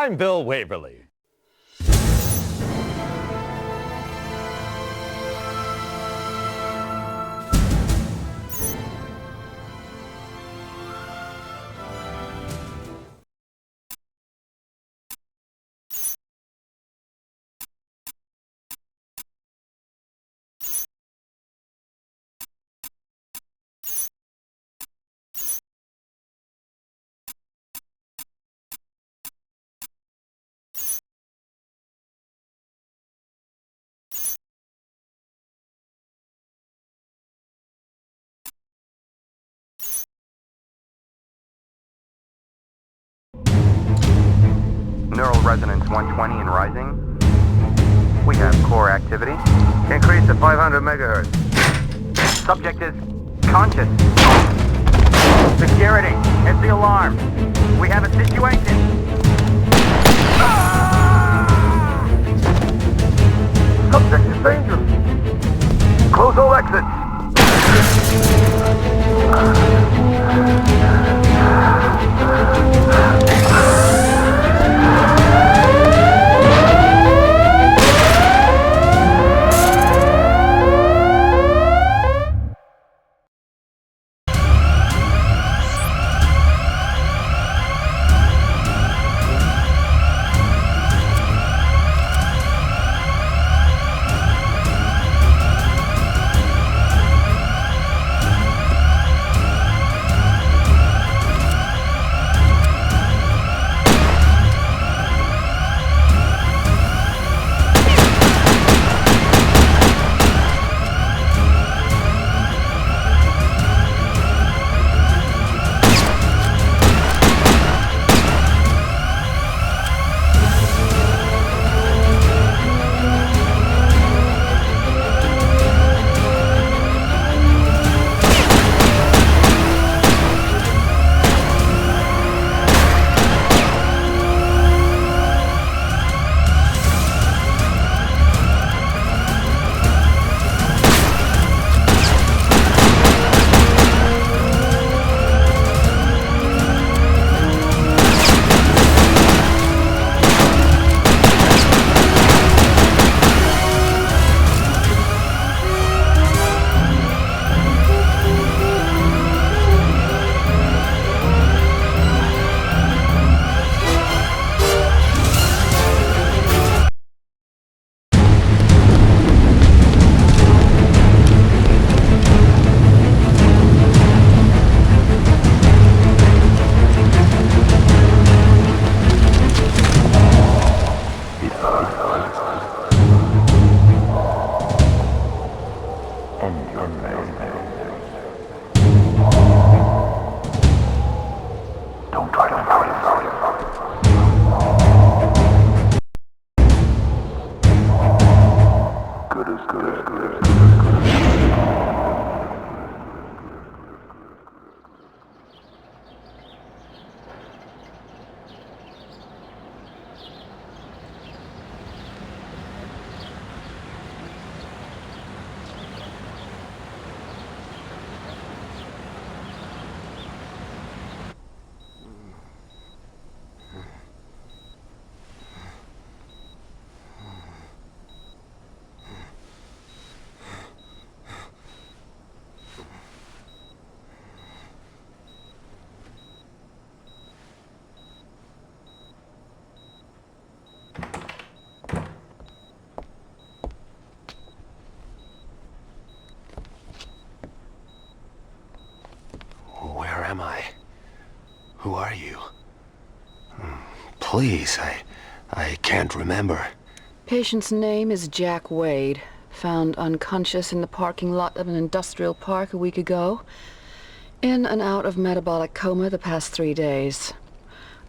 I'm Bill Waverly. Neural resonance 120 and rising. We have core activity. Increase to 500 megahertz. Subject is conscious. Security, it's the alarm. We have a situation. Subject is dangerous. Close all exits. Where am I? Who are you? Please, I can't remember. Patient's name is Jack Wade. Found unconscious in the parking lot of an industrial park a week ago. In and out of metabolic coma the past 3 days.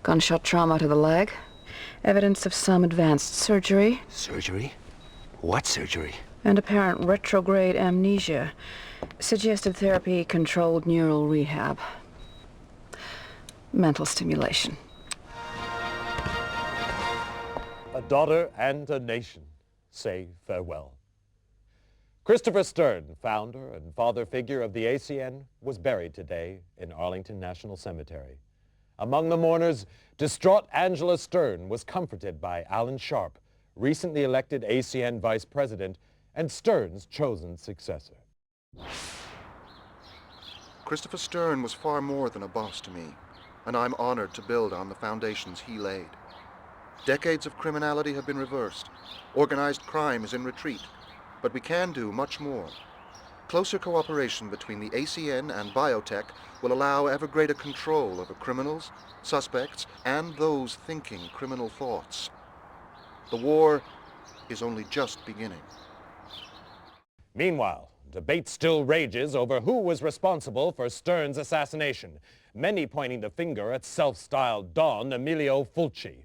Gunshot trauma to the leg. Evidence of some advanced surgery. Surgery? What surgery? And apparent retrograde amnesia. Suggested therapy, controlled neural rehab. Mental stimulation. A daughter and a nation say farewell. Christopher Stern, founder and father figure of the ACN, was buried today in Arlington National Cemetery. Among the mourners, distraught Angela Stern was comforted by Alan Sharp, recently elected ACN vice president and Stern's chosen successor. Christopher Stern was far more than a boss to me, and I'm honored to build on the foundations he laid. Decades of criminality have been reversed. Organized crime is in retreat, but we can do much more. Closer cooperation between the ACN and biotech will allow ever greater control over criminals, suspects, and those thinking criminal thoughts. The war is only just beginning. Meanwhile, debate still rages over who was responsible for Stern's assassination, many pointing the finger at self-styled Don Emilio Fulci.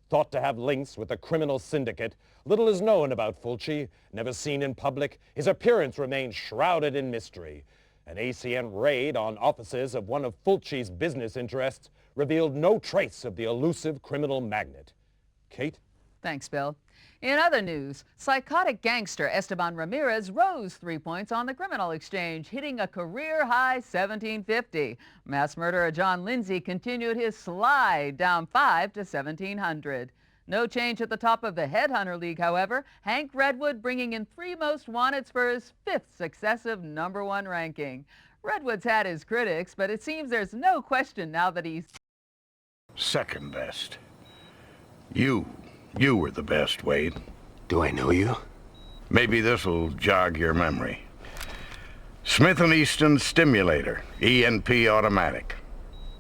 Thought to have links with a criminal syndicate, little is known about Fulci. Never seen in public, his appearance remains shrouded in mystery. An ACN raid on offices of one of Fulci's business interests revealed no trace of the elusive criminal magnate. Kate? Thanks, Bill. In other news, psychotic gangster Esteban Ramirez rose 3 points on the criminal exchange, hitting a career-high 1750. Mass murderer John Lindsay continued his slide, down 5 to 1700. No change at the top of the Headhunter League, however. Hank Redwood bringing in 3 most wanteds for his 5th successive #1 ranking. Redwood's had his critics, but it seems there's no question now that he's second best. You were the best, Wade. Do I know you? Maybe this'll jog your memory. Smith & Easton Stimulator, ENP automatic.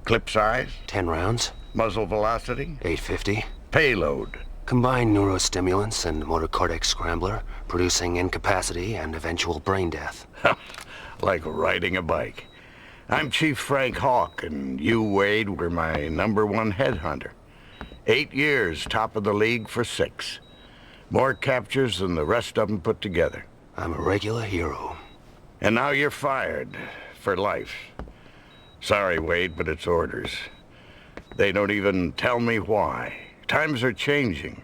Clip size? 10 rounds? Muzzle velocity? 850? Payload? Combined neurostimulants and motor cortex scrambler, producing incapacity and eventual brain death. Like riding a bike. I'm Chief Frank Hawk, and you, Wade, were my #1 headhunter. 8 years, top of the league for 6. More captures than the rest of them put together. I'm a regular hero. And now you're fired. For life. Sorry, Wade, but it's orders. They don't even tell me why. Times are changing.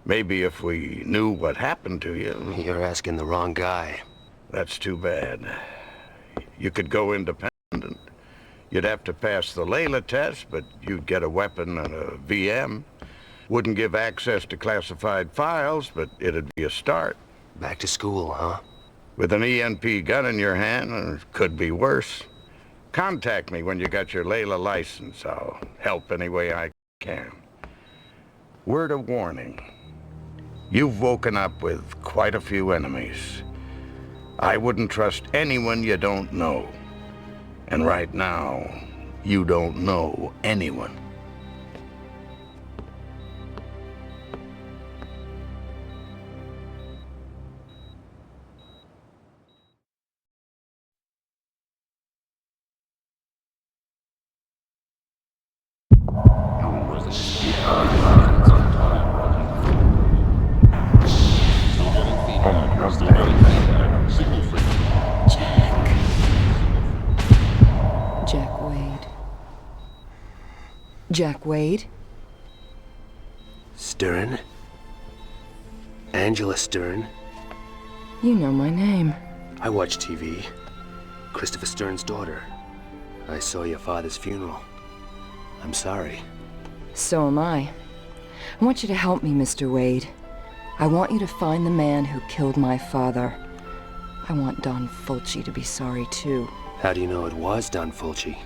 Maybe if we knew what happened to you... You're asking the wrong guy. That's too bad. You could go independent. You'd have to pass the Layla test, but you'd get a weapon and a VM. Wouldn't give access to classified files, but it'd be a start. Back to school, huh? With an ENP gun in your hand, it could be worse. Contact me when you got your Layla license. I'll help any way I can. Word of warning. You've woken up with quite a few enemies. I wouldn't trust anyone you don't know. And right now, you don't know anyone. Jack Wade? Stern? Angela Stern? You know my name. I watch TV. Christopher Stern's daughter. I saw your father's funeral. I'm sorry. So am I. I want you to help me, Mr. Wade. I want you to find the man who killed my father. I want Don Fulci to be sorry, too. How do you know it was Don Fulci?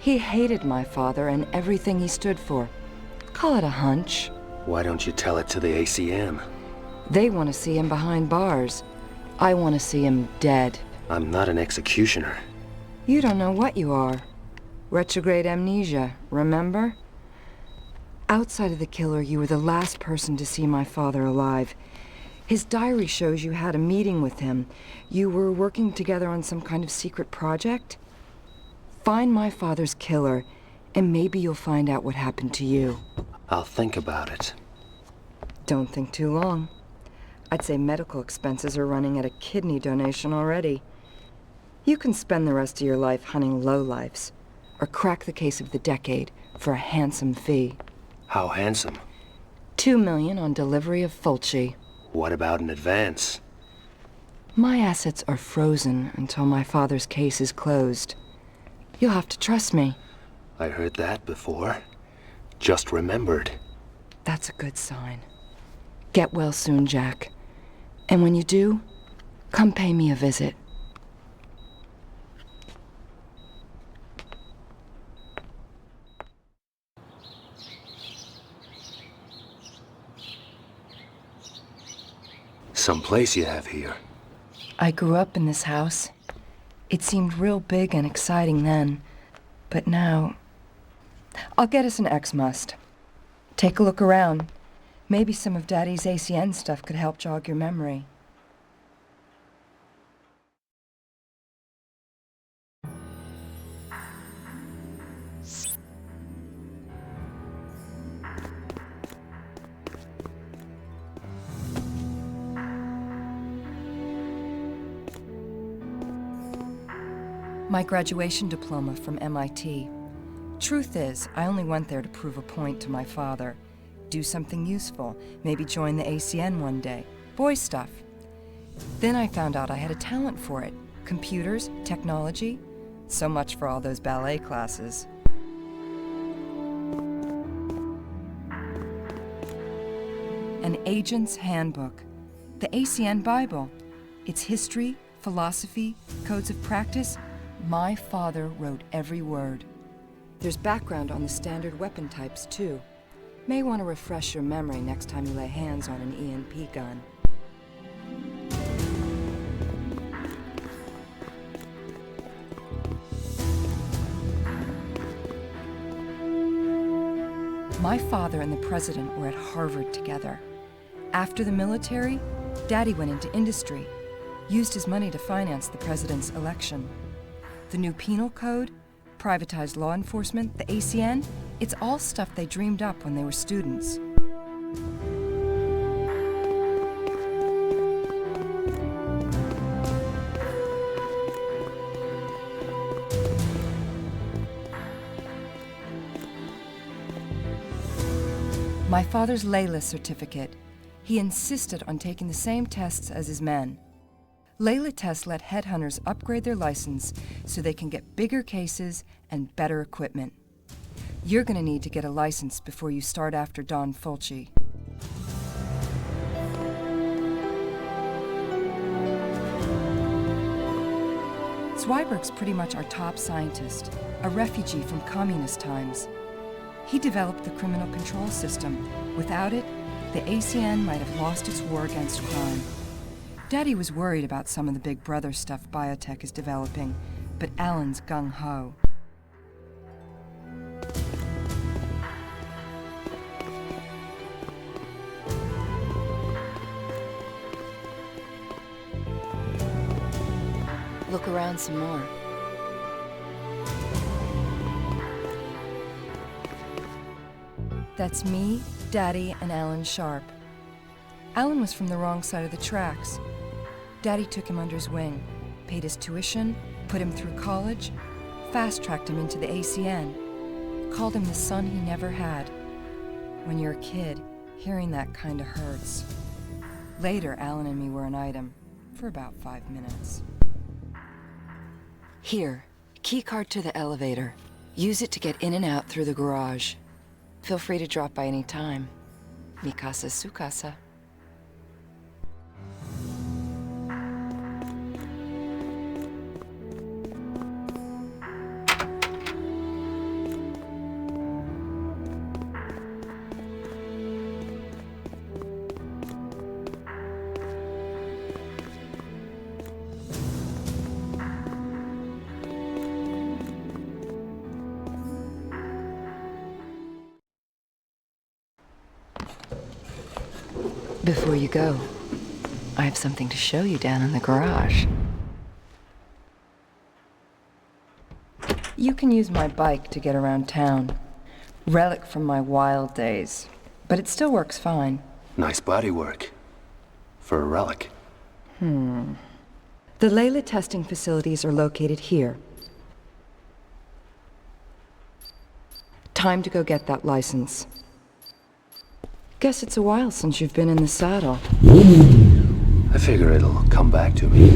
He hated my father and everything he stood for. Call it a hunch. Why don't you tell it to the ACM? They want to see him behind bars. I want to see him dead. I'm not an executioner. You don't know what you are. Retrograde amnesia, remember? Outside of the killer, you were the last person to see my father alive. His diary shows you had a meeting with him. You were working together on some kind of secret project. Find my father's killer, and maybe you'll find out what happened to you. I'll think about it. Don't think too long. I'd say medical expenses are running at a kidney donation already. You can spend the rest of your life hunting lowlifes, or crack the case of the decade for a handsome fee. How handsome? $2 million on delivery of Fulci. What about an advance? My assets are frozen until my father's case is closed. You'll have to trust me. I heard that before. Just remembered. That's a good sign. Get well soon, Jack. And when you do, come pay me a visit. Some place you have here. I grew up in this house. It seemed real big and exciting then, but now... I'll get us an X-Must. Take a look around. Maybe some of Daddy's ACN stuff could help jog your memory. My graduation diploma from MIT. Truth is, I only went there to prove a point to my father. Do something useful, maybe join the ACN one day. Boy stuff. Then I found out I had a talent for it. Computers, technology. So much for all those ballet classes. An Agent's Handbook. The ACN Bible. Its history, philosophy, codes of practice. My father wrote every word. There's background on the standard weapon types, too. May want to refresh your memory next time you lay hands on an ENP gun. My father and the president were at Harvard together. After the military, Daddy went into industry, used his money to finance the president's election. The new penal code, privatized law enforcement, the ACN, it's all stuff they dreamed up when they were students. My father's Layla certificate. He insisted on taking the same tests as his men. Layla tests let headhunters upgrade their license so they can get bigger cases and better equipment. You're going to need to get a license before you start after Don Fulci. Zweiberg's pretty much our top scientist, a refugee from communist times. He developed the criminal control system. Without it, the ACN might have lost its war against crime. Daddy was worried about some of the big brother stuff biotech is developing, but Alan's gung-ho. Look around some more. That's me, Daddy, and Alan Sharp. Alan was from the wrong side of the tracks. Daddy took him under his wing, paid his tuition, put him through college, fast-tracked him into the ACN, called him the son he never had. When you're a kid, hearing that kinda hurts. Later, Alan and me were an item, for about 5 minutes. Here, key card to the elevator. Use it to get in and out through the garage. Feel free to drop by any time. Mi casa, su casa. Before you go, I have something to show you down in the garage. You can use my bike to get around town. Relic from my wild days, but it still works fine. Nice bodywork. For a relic. The Layla testing facilities are located here. Time to go get that license. Guess it's a while since you've been in the saddle. I figure it'll come back to me.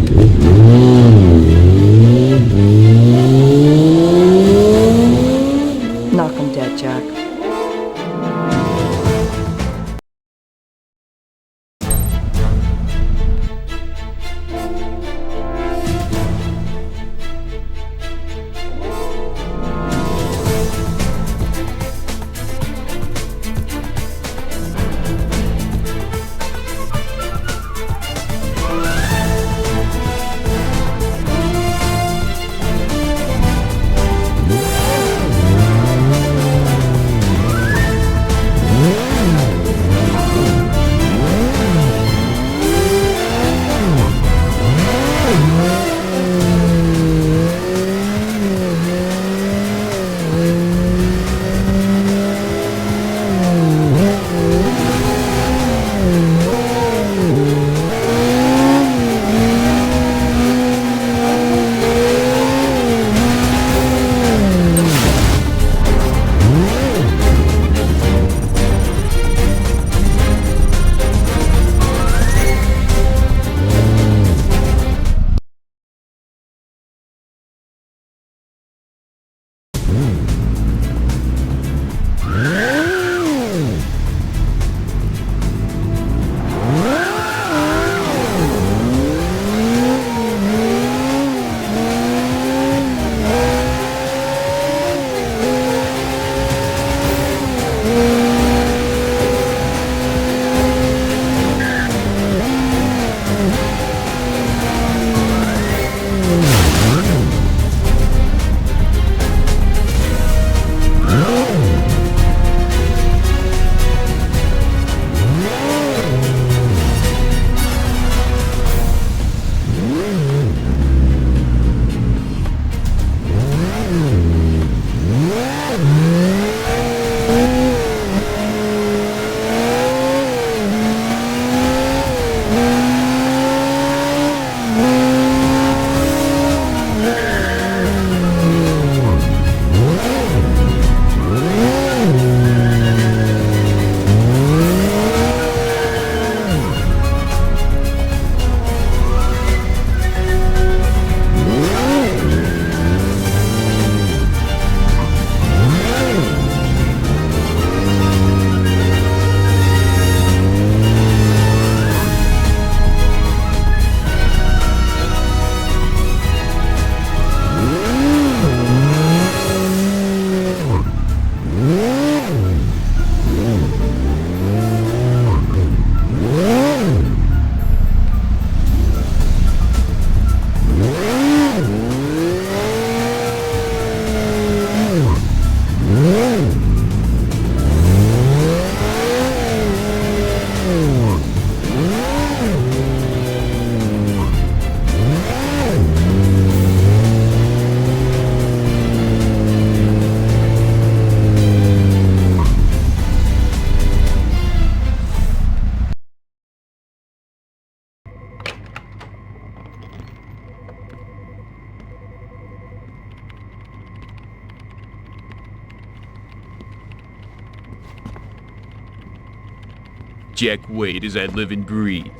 Jack Wade as I live and breathe.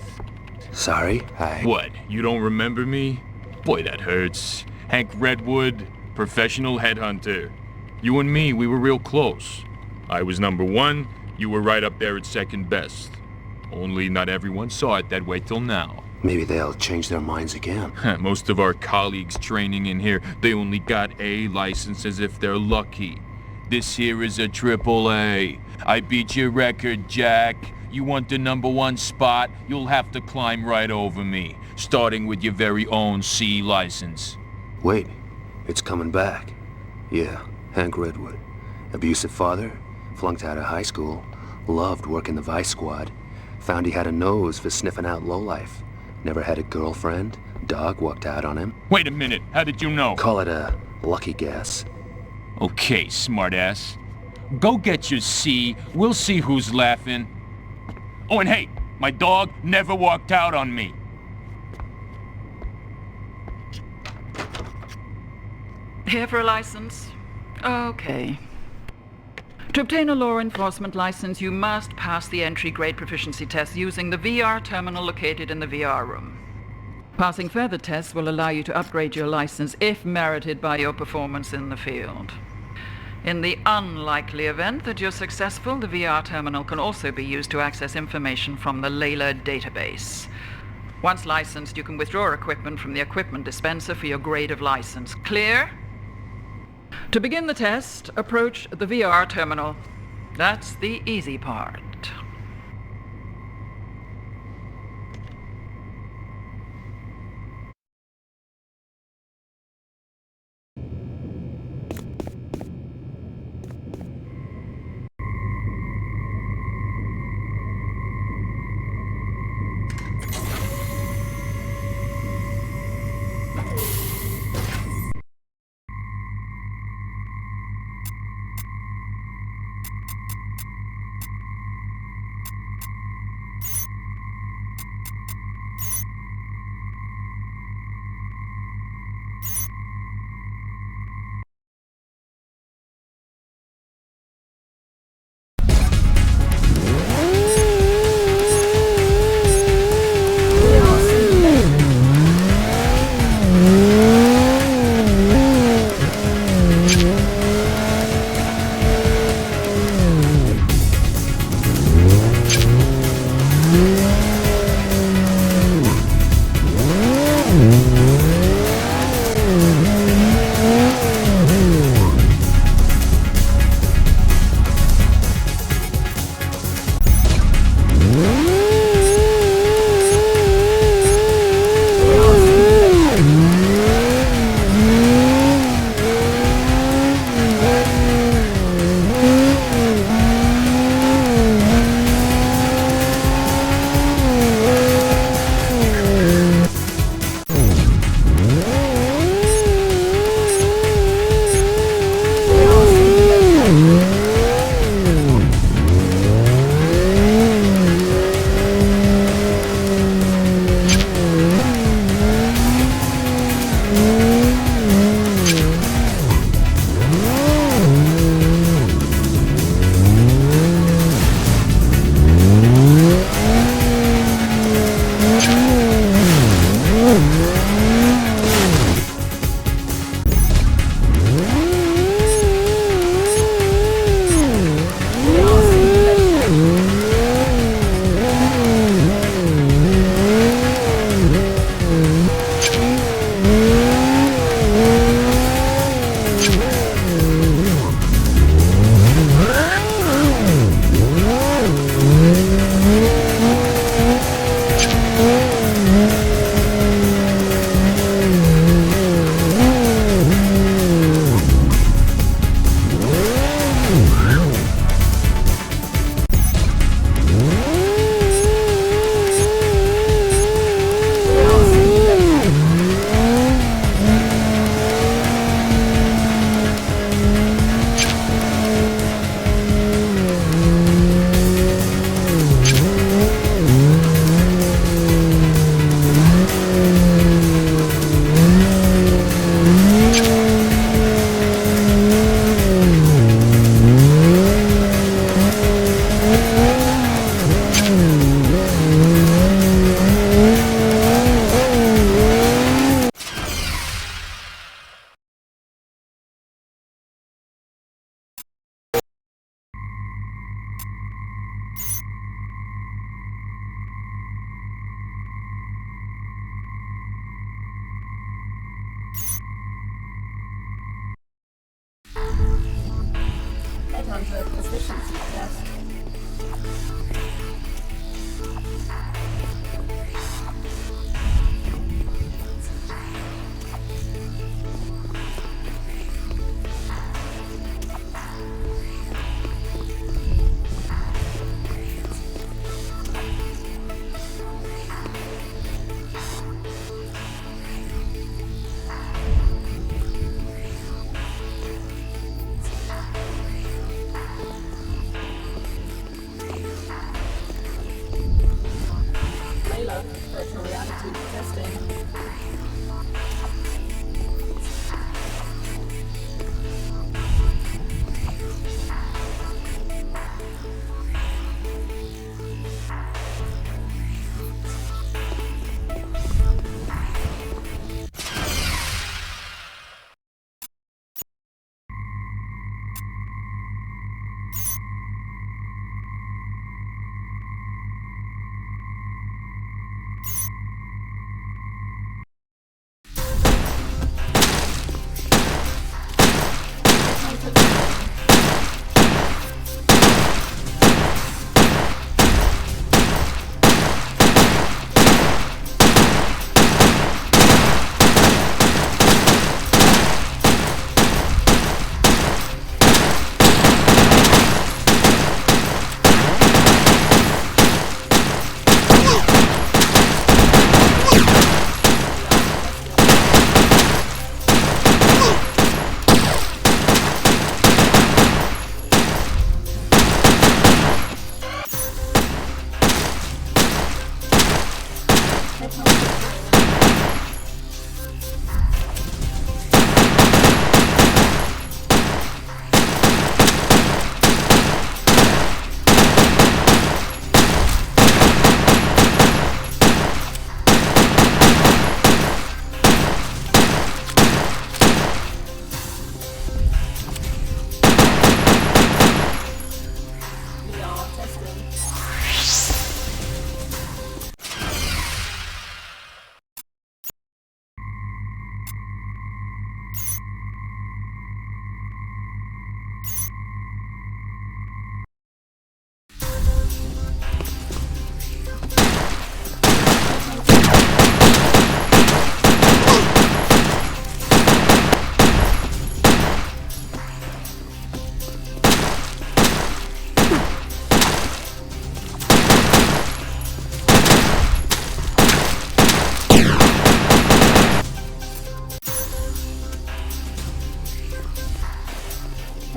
Sorry, What, you don't remember me? Boy, that hurts. Hank Redwood, professional headhunter. You and me, we were real close. I was number one, you were right up there at second best. Only not everyone saw it that way till now. Maybe they'll change their minds again. Most of our colleagues training in here, they only got A licenses if they're lucky. This here is a triple A. I beat your record, Jack. You want the number one spot, you'll have to climb right over me, starting with your very own C license. Wait, it's coming back. Yeah, Hank Redwood. Abusive father, flunked out of high school, loved working the Vice Squad, found he had a nose for sniffing out lowlife. Never had a girlfriend, dog walked out on him. Wait a minute, how did you know? Call it a lucky guess. Okay, smartass. Go get your C, we'll see who's laughing. Oh, and hey, my dog never walked out on me. Here for a license? Okay. To obtain a law enforcement license, you must pass the entry grade proficiency test using the VR terminal located in the VR room. Passing further tests will allow you to upgrade your license if merited by your performance in the field. In the unlikely event that you're successful, the VR terminal can also be used to access information from the Layla database. Once licensed, you can withdraw equipment from the equipment dispenser for your grade of license. Clear? To begin the test, approach the VR terminal. That's the easy part. Headhunter proficiency test. Virtual reality testing.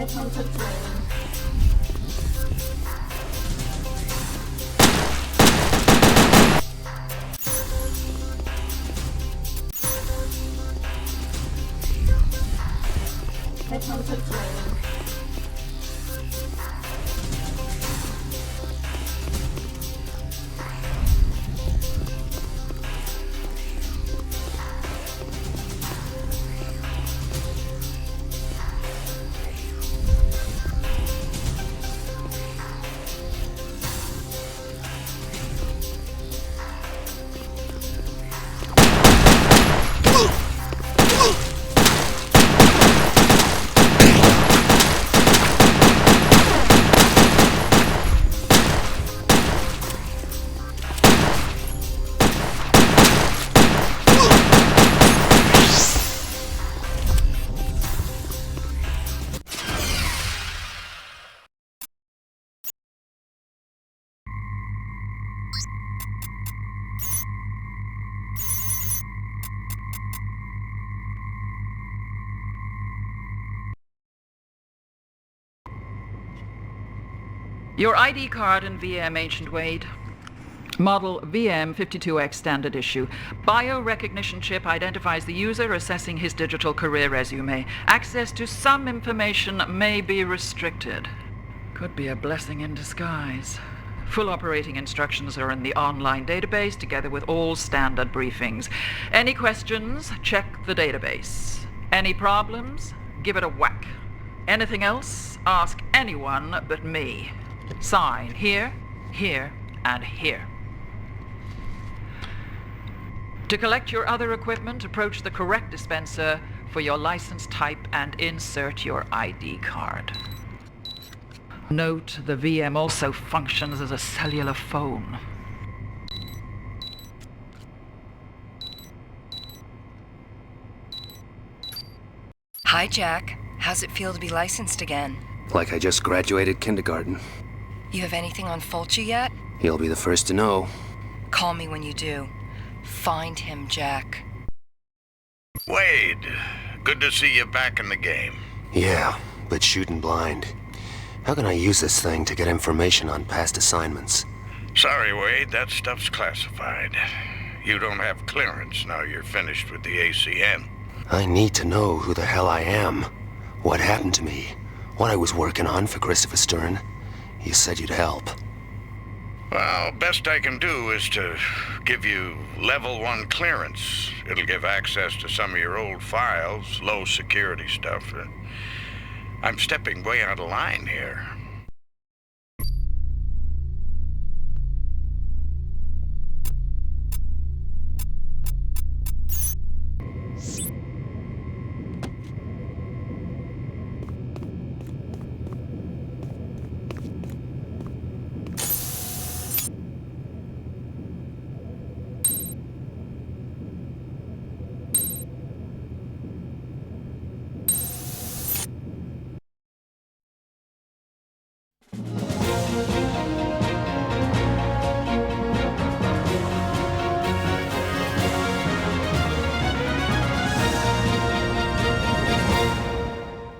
Headhunter training. Headhunter training. Your ID card in VM, Ancient Wade. Model VM52X standard issue. Biorecognition chip identifies the user, assessing his digital career resume. Access to some information may be restricted. Could be a blessing in disguise. Full operating instructions are in the online database, together with all standard briefings. Any questions? Check the database. Any problems? Give it a whack. Anything else? Ask anyone but me. Sign here, here, and here. To collect your other equipment, approach the correct dispenser for your license type and insert your ID card. Note, the VM also functions as a cellular phone. Hi, Jack. How's it feel to be licensed again? Like I just graduated kindergarten. You have anything on Fulci yet? You'll be the first to know. Call me when you do. Find him, Jack. Wade, good to see you back in the game. Yeah, but shooting blind. How can I use this thing to get information on past assignments? Sorry, Wade, that stuff's classified. You don't have clearance now you're finished with the ACN. I need to know who the hell I am, what happened to me, what I was working on for Christopher Stern. You said you'd help. Well, best I can do is to give you level 1 clearance. It'll give access to some of your old files, low security stuff. I'm stepping way out of line here.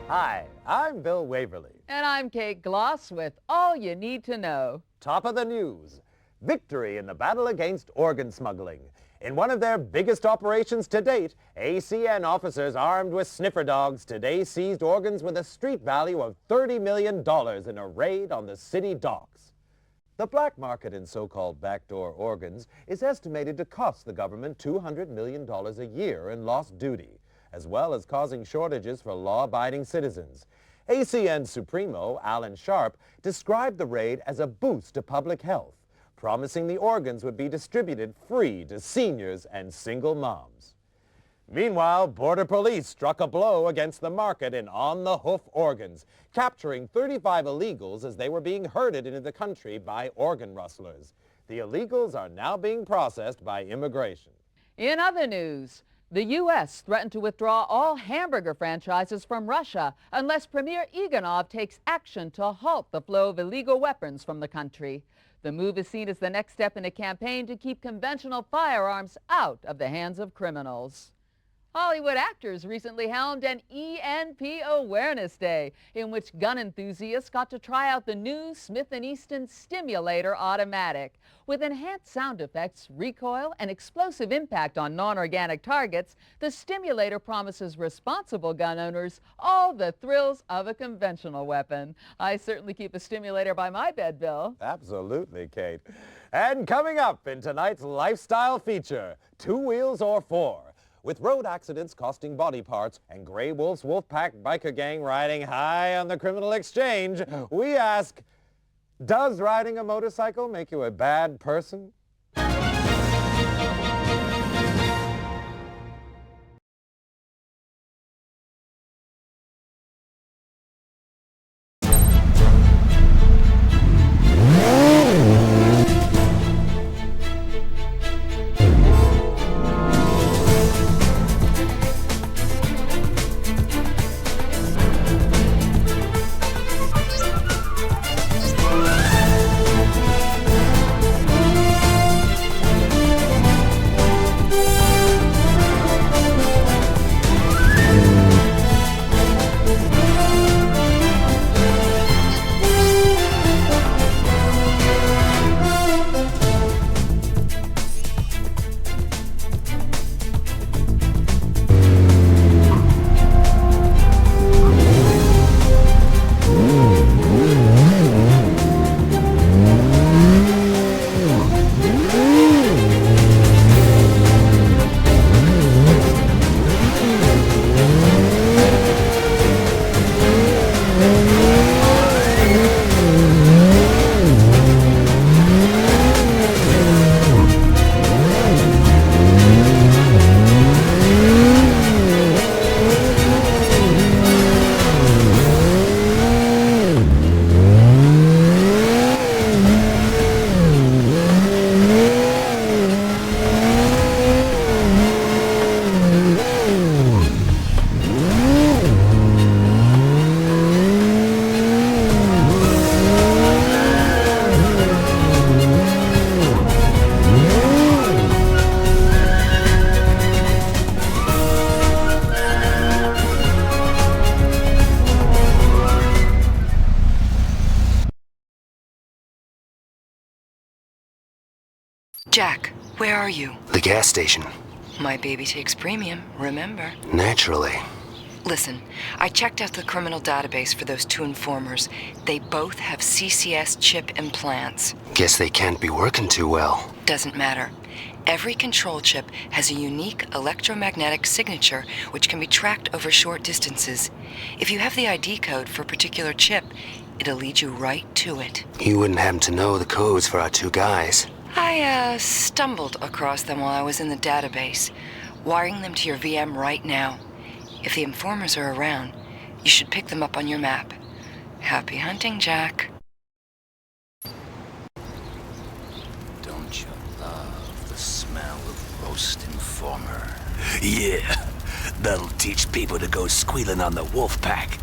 Hi, I'm Bill Waverly. And I'm Kate Gloss with all you need to know. Top of the news. Victory in the battle against organ smuggling. In one of their biggest operations to date, ACN officers armed with sniffer dogs today seized organs with a street value of $30 million in a raid on the city docks. The black market in so-called backdoor organs is estimated to cost the government $200 million a year in lost duty, as well as causing shortages for law-abiding citizens. ACN Supremo, Alan Sharp, described the raid as a boost to public health, promising the organs would be distributed free to seniors and single moms. Meanwhile, Border Police struck a blow against the market in on-the-hoof organs, capturing 35 illegals as they were being herded into the country by organ rustlers. The illegals are now being processed by immigration. In other news, the U.S. threatened to withdraw all hamburger franchises from Russia unless Premier Iganov takes action to halt the flow of illegal weapons from the country. The move is seen as the next step in a campaign to keep conventional firearms out of the hands of criminals. Hollywood actors recently helmed an ENP Awareness Day, in which gun enthusiasts got to try out the new Smith & Easton Stimulator Automatic. With enhanced sound effects, recoil, and explosive impact on non-organic targets, the Stimulator promises responsible gun owners all the thrills of a conventional weapon. I certainly keep a Stimulator by my bed, Bill. Absolutely, Kate. And coming up in tonight's lifestyle feature, 2 wheels or 4. With road accidents costing body parts and Grey Wolf's Wolfpack biker gang riding high on the criminal exchange, we ask, does riding a motorcycle make you a bad person? Jack, where are you? The gas station. My baby takes premium, remember? Naturally. Listen, I checked out the criminal database for those two informers. They both have CCS chip implants. Guess they can't be working too well. Doesn't matter. Every control chip has a unique electromagnetic signature which can be tracked over short distances. If you have the ID code for a particular chip, it'll lead you right to it. You wouldn't happen to know the codes for our two guys. I stumbled across them while I was in the database, wiring them to your VM right now. If the informers are around, you should pick them up on your map. Happy hunting, Jack. Don't you love the smell of roast informer? Yeah, that'll teach people to go squealing on the wolf pack.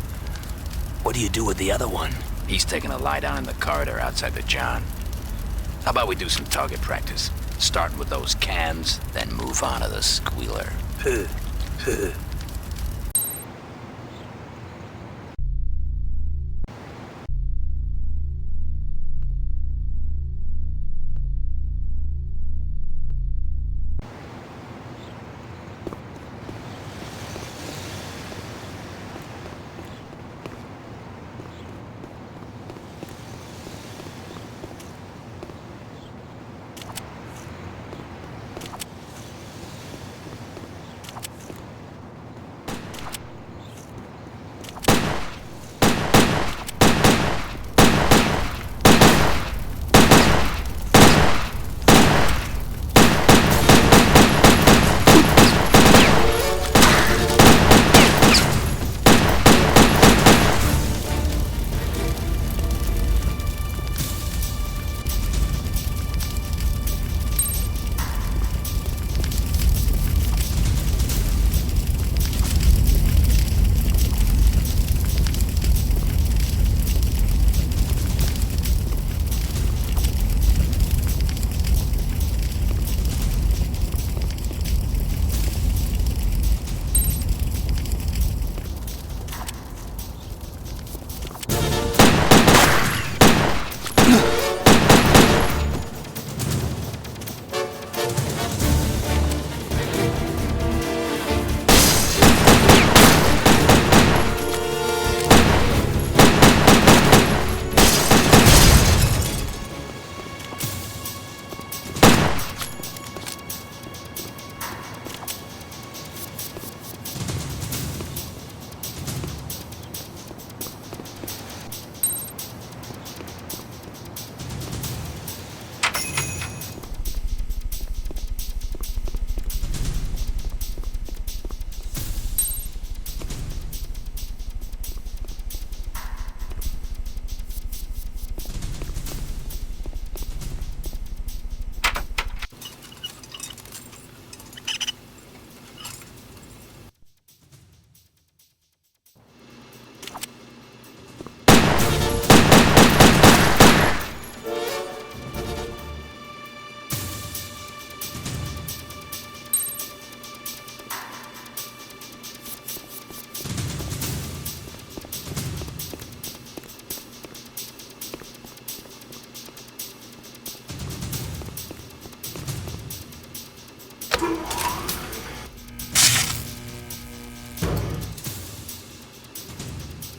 What do you do with the other one? He's taking a lie down in the corridor outside the John. How about we do some target practice? Starting with those cans, then move on to the squealer.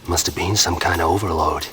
Must have been some kind of overload.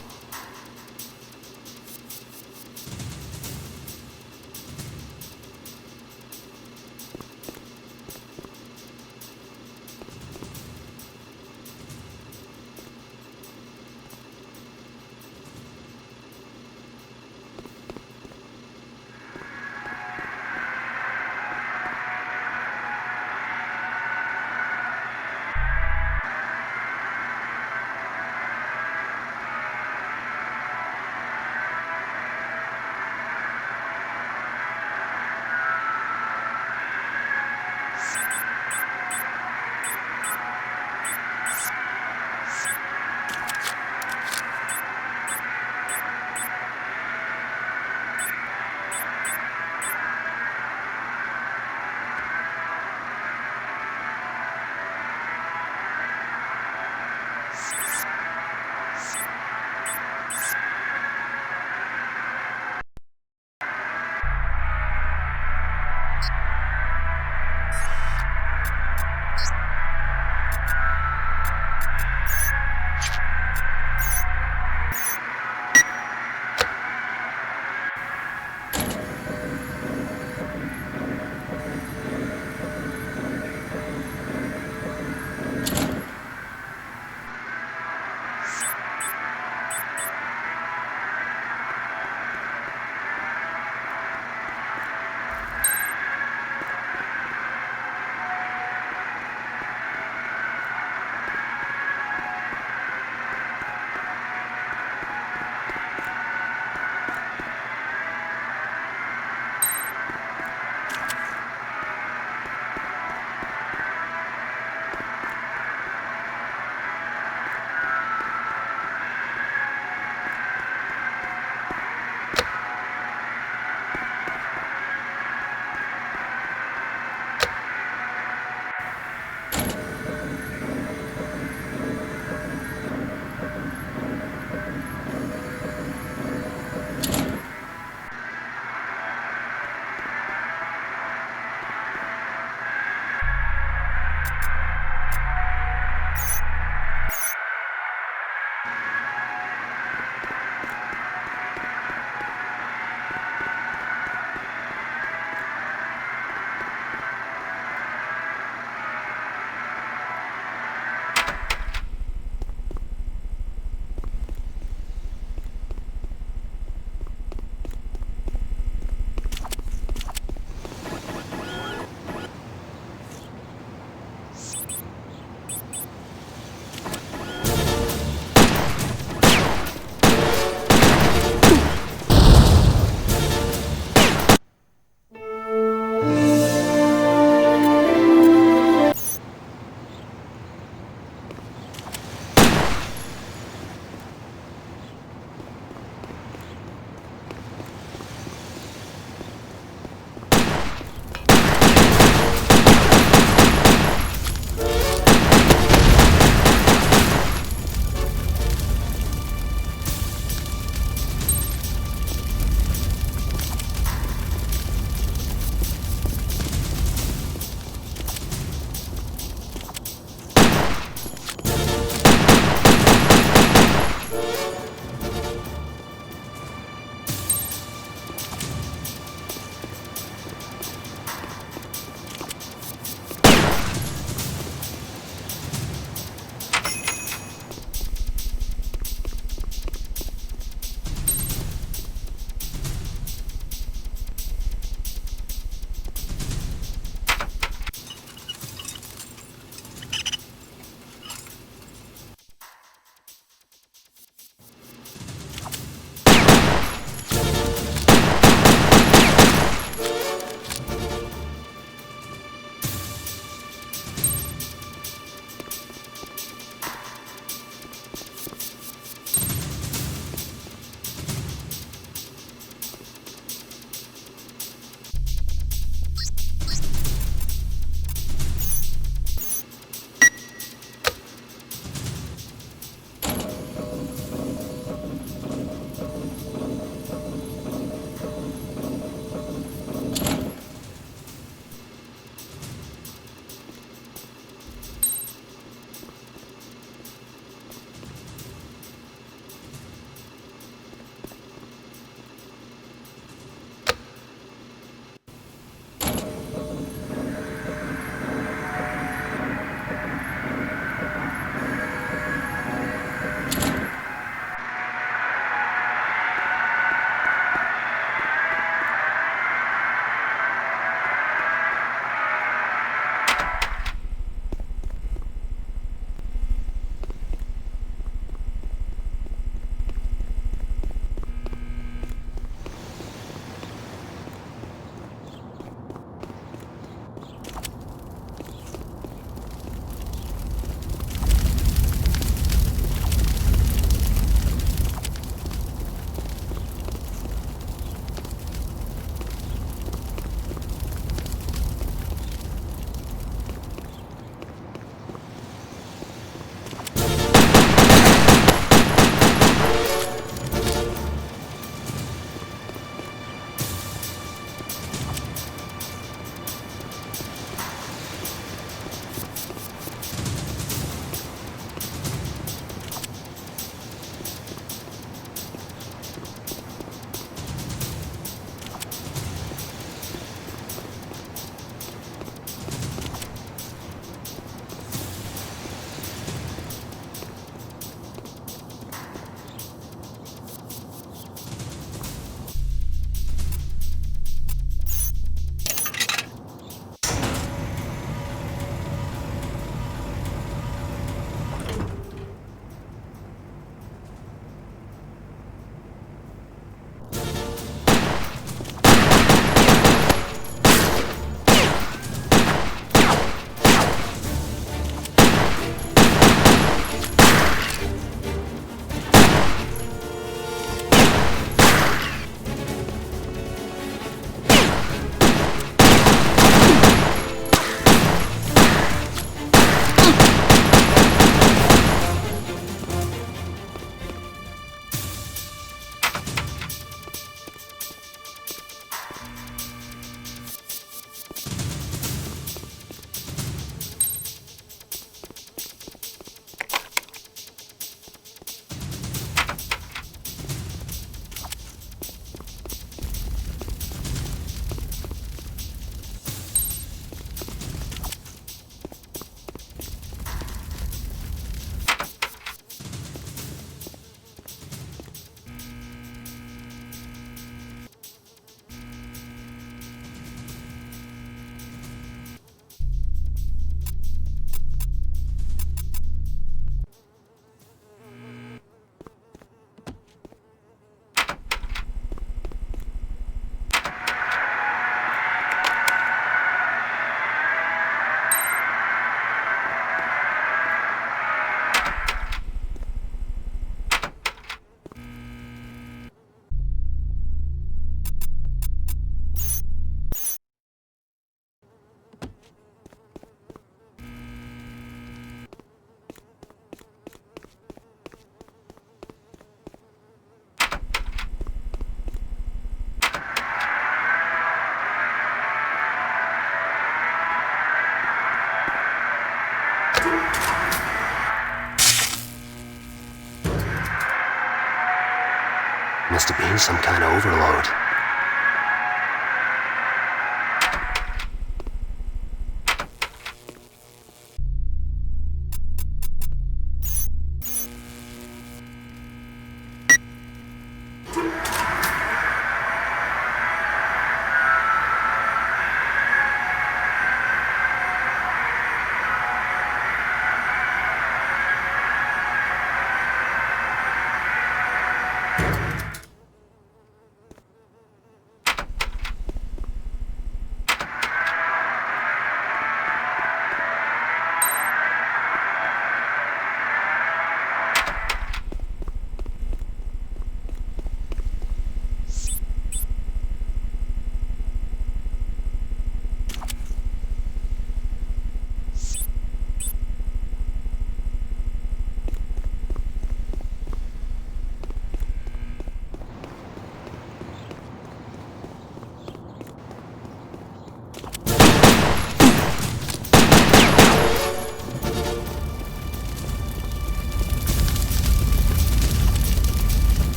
Must have been some kind of overload.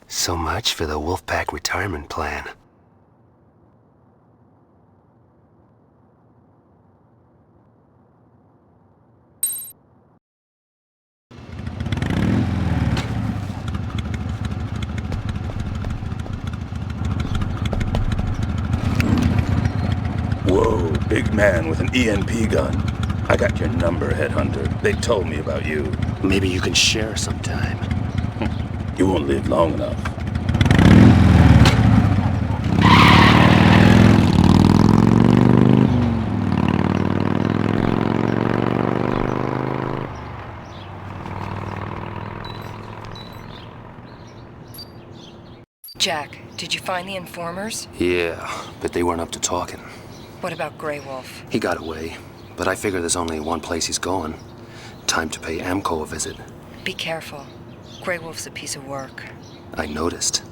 So much for the Wolfpack retirement plan. Whoa, big man with an EMP gun. I got your number, Headhunter. They told me about you. Maybe you can share sometime. You won't live long enough. Jack, did you find the informers? Yeah, but they weren't up to talking. What about Grey Wolf? He got away, but I figure there's only one place he's going. Time to pay Amco a visit. Be careful. Grey Wolf's a piece of work. I noticed.